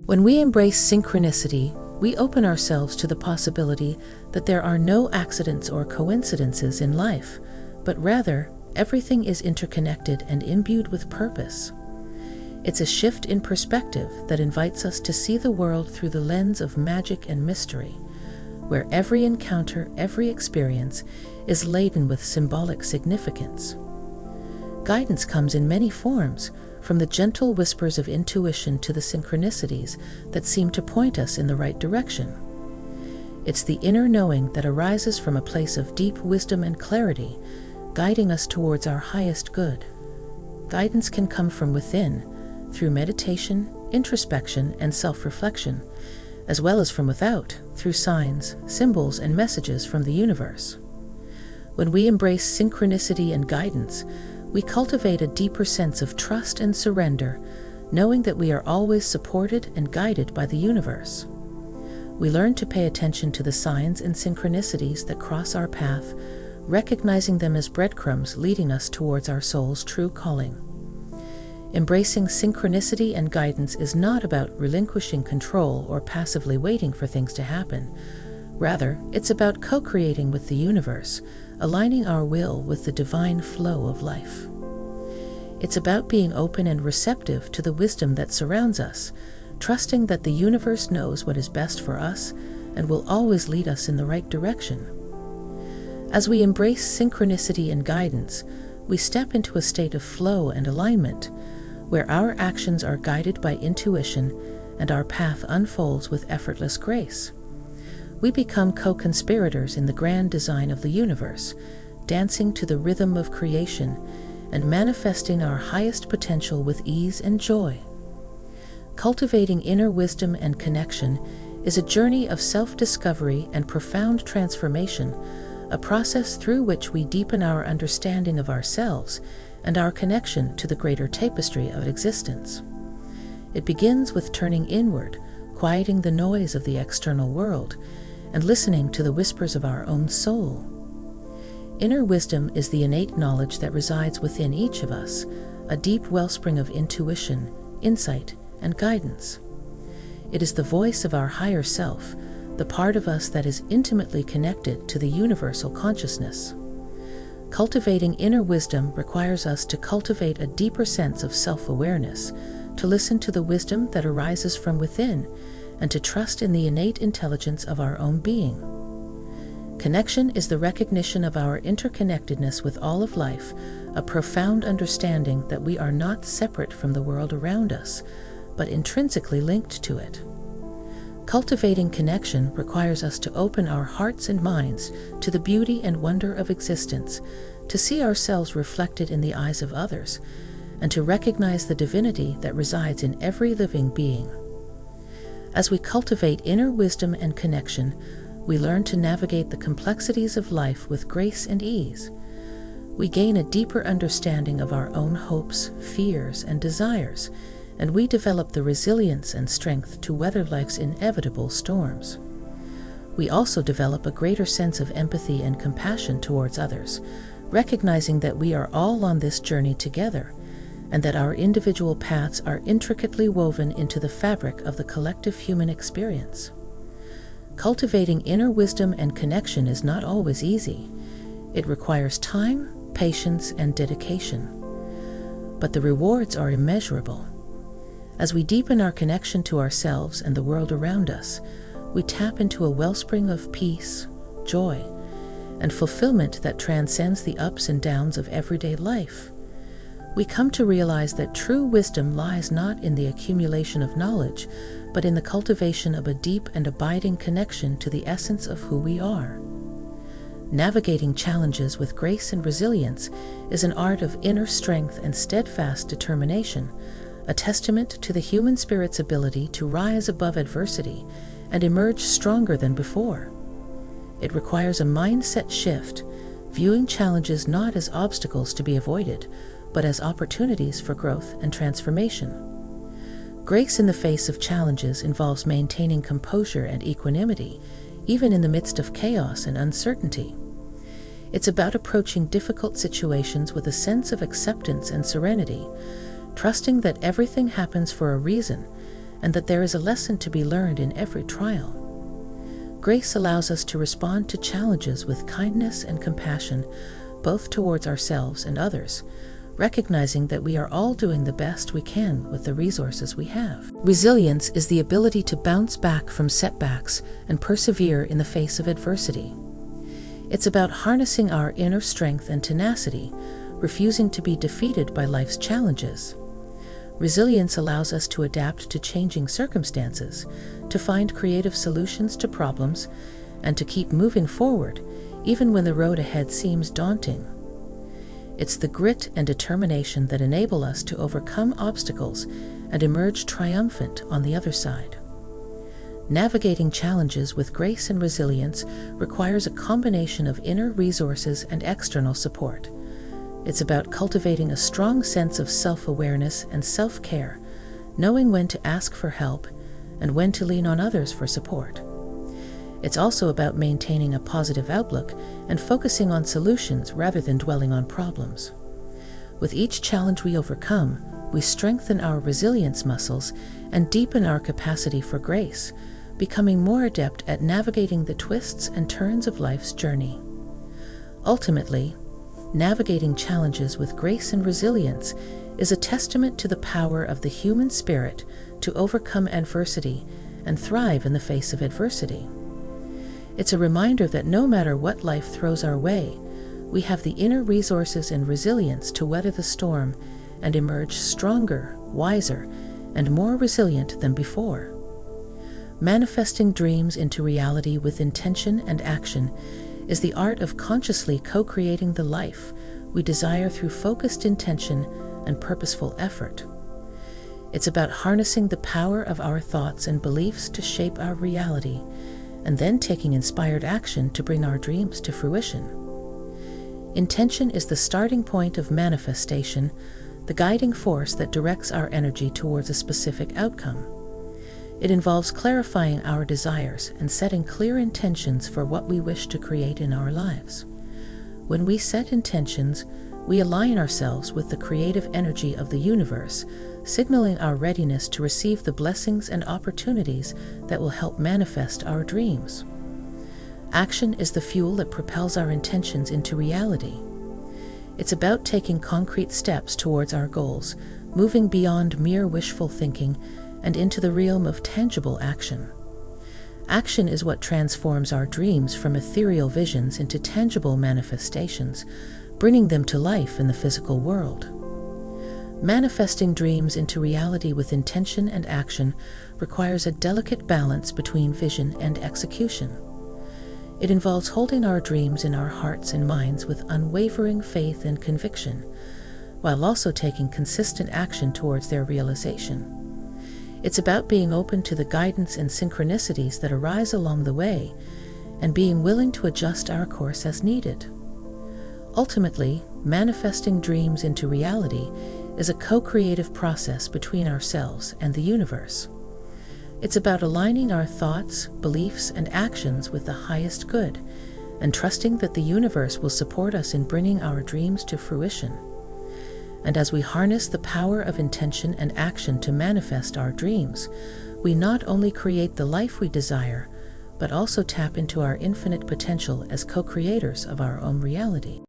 When we embrace synchronicity, we open ourselves to the possibility that there are no accidents or coincidences in life, but rather, everything is interconnected and imbued with purpose. It's a shift in perspective that invites us to see the world through the lens of magic and mystery, where every encounter, every experience is laden with symbolic significance. Guidance comes in many forms, from the gentle whispers of intuition to the synchronicities that seem to point us in the right direction. It's the inner knowing that arises from a place of deep wisdom and clarity, guiding us towards our highest good. Guidance can come from within, through meditation, introspection, and self-reflection, as well as from without, through signs, symbols, and messages from the universe. When we embrace synchronicity and guidance, we cultivate a deeper sense of trust and surrender, knowing that we are always supported and guided by the universe. We learn to pay attention to the signs and synchronicities that cross our path, recognizing them as breadcrumbs leading us towards our soul's true calling. Embracing synchronicity and guidance is not about relinquishing control or passively waiting for things to happen. Rather, it's about co-creating with the universe, aligning our will with the divine flow of life. It's about being open and receptive to the wisdom that surrounds us, trusting that the universe knows what is best for us and will always lead us in the right direction. As we embrace synchronicity and guidance, we step into a state of flow and alignment, where our actions are guided by intuition and our path unfolds with effortless grace. We become co-conspirators in the grand design of the universe, dancing to the rhythm of creation and manifesting our highest potential with ease and joy. Cultivating inner wisdom and connection is a journey of self-discovery and profound transformation, a process through which we deepen our understanding of ourselves and our connection to the greater tapestry of existence. It begins with turning inward, quieting the noise of the external world, and listening to the whispers of our own soul. Inner wisdom is the innate knowledge that resides within each of us, a deep wellspring of intuition, insight, and guidance. It is the voice of our higher self, the part of us that is intimately connected to the universal consciousness. Cultivating inner wisdom requires us to cultivate a deeper sense of self-awareness, to listen to the wisdom that arises from within, and to trust in the innate intelligence of our own being. Connection is the recognition of our interconnectedness with all of life, a profound understanding that we are not separate from the world around us, but intrinsically linked to it. Cultivating connection requires us to open our hearts and minds to the beauty and wonder of existence, to see ourselves reflected in the eyes of others, and to recognize the divinity that resides in every living being. As we cultivate inner wisdom and connection, we learn to navigate the complexities of life with grace and ease. We gain a deeper understanding of our own hopes, fears, and desires, and we develop the resilience and strength to weather life's inevitable storms. We also develop a greater sense of empathy and compassion towards others, recognizing that we are all on this journey together, and that our individual paths are intricately woven into the fabric of the collective human experience. Cultivating inner wisdom and connection is not always easy. It requires time, patience, and dedication. But the rewards are immeasurable. As we deepen our connection to ourselves and the world around us, we tap into a wellspring of peace, joy, and fulfillment that transcends the ups and downs of everyday life. We come to realize that true wisdom lies not in the accumulation of knowledge, but in the cultivation of a deep and abiding connection to the essence of who we are. Navigating challenges with grace and resilience is an art of inner strength and steadfast determination, a testament to the human spirit's ability to rise above adversity and emerge stronger than before. It requires a mindset shift, viewing challenges not as obstacles to be avoided, but as opportunities for growth and transformation. Grace in the face of challenges involves maintaining composure and equanimity, even in the midst of chaos and uncertainty. It's about approaching difficult situations with a sense of acceptance and serenity, trusting that everything happens for a reason, and that there is a lesson to be learned in every trial. Grace allows us to respond to challenges with kindness and compassion, both towards ourselves and others, recognizing that we are all doing the best we can with the resources we have. Resilience is the ability to bounce back from setbacks and persevere in the face of adversity. It's about harnessing our inner strength and tenacity, refusing to be defeated by life's challenges. Resilience allows us to adapt to changing circumstances, to find creative solutions to problems, and to keep moving forward, even when the road ahead seems daunting. It's the grit and determination that enable us to overcome obstacles and emerge triumphant on the other side. Navigating challenges with grace and resilience requires a combination of inner resources and external support. It's about cultivating a strong sense of self-awareness and self-care, knowing when to ask for help and when to lean on others for support. It's also about maintaining a positive outlook and focusing on solutions rather than dwelling on problems. With each challenge we overcome, we strengthen our resilience muscles and deepen our capacity for grace, becoming more adept at navigating the twists and turns of life's journey. Ultimately, navigating challenges with grace and resilience is a testament to the power of the human spirit to overcome adversity and thrive in the face of adversity. It's a reminder that no matter what life throws our way, we have the inner resources and resilience to weather the storm and emerge stronger, wiser, and more resilient than before. Manifesting dreams into reality with intention and action is the art of consciously co-creating the life we desire through focused intention and purposeful effort. It's about harnessing the power of our thoughts and beliefs to shape our reality, and then taking inspired action to bring our dreams to fruition. Intention is the starting point of manifestation, the guiding force that directs our energy towards a specific outcome. It involves clarifying our desires and setting clear intentions for what we wish to create in our lives. When we set intentions, we align ourselves with the creative energy of the universe, signaling our readiness to receive the blessings and opportunities that will help manifest our dreams. Action is the fuel that propels our intentions into reality. It's about taking concrete steps towards our goals, moving beyond mere wishful thinking and into the realm of tangible action. Action is what transforms our dreams from ethereal visions into tangible manifestations, bringing them to life in the physical world. Manifesting dreams into reality with intention and action requires a delicate balance between vision and execution. It involves holding our dreams in our hearts and minds with unwavering faith and conviction, while also taking consistent action towards their realization. It's about being open to the guidance and synchronicities that arise along the way, and being willing to adjust our course as needed. Ultimately, manifesting dreams into reality is a co-creative process between ourselves and the universe. It's about aligning our thoughts, beliefs, and actions with the highest good, and trusting that the universe will support us in bringing our dreams to fruition. And as we harness the power of intention and action to manifest our dreams, we not only create the life we desire, but also tap into our infinite potential as co-creators of our own reality.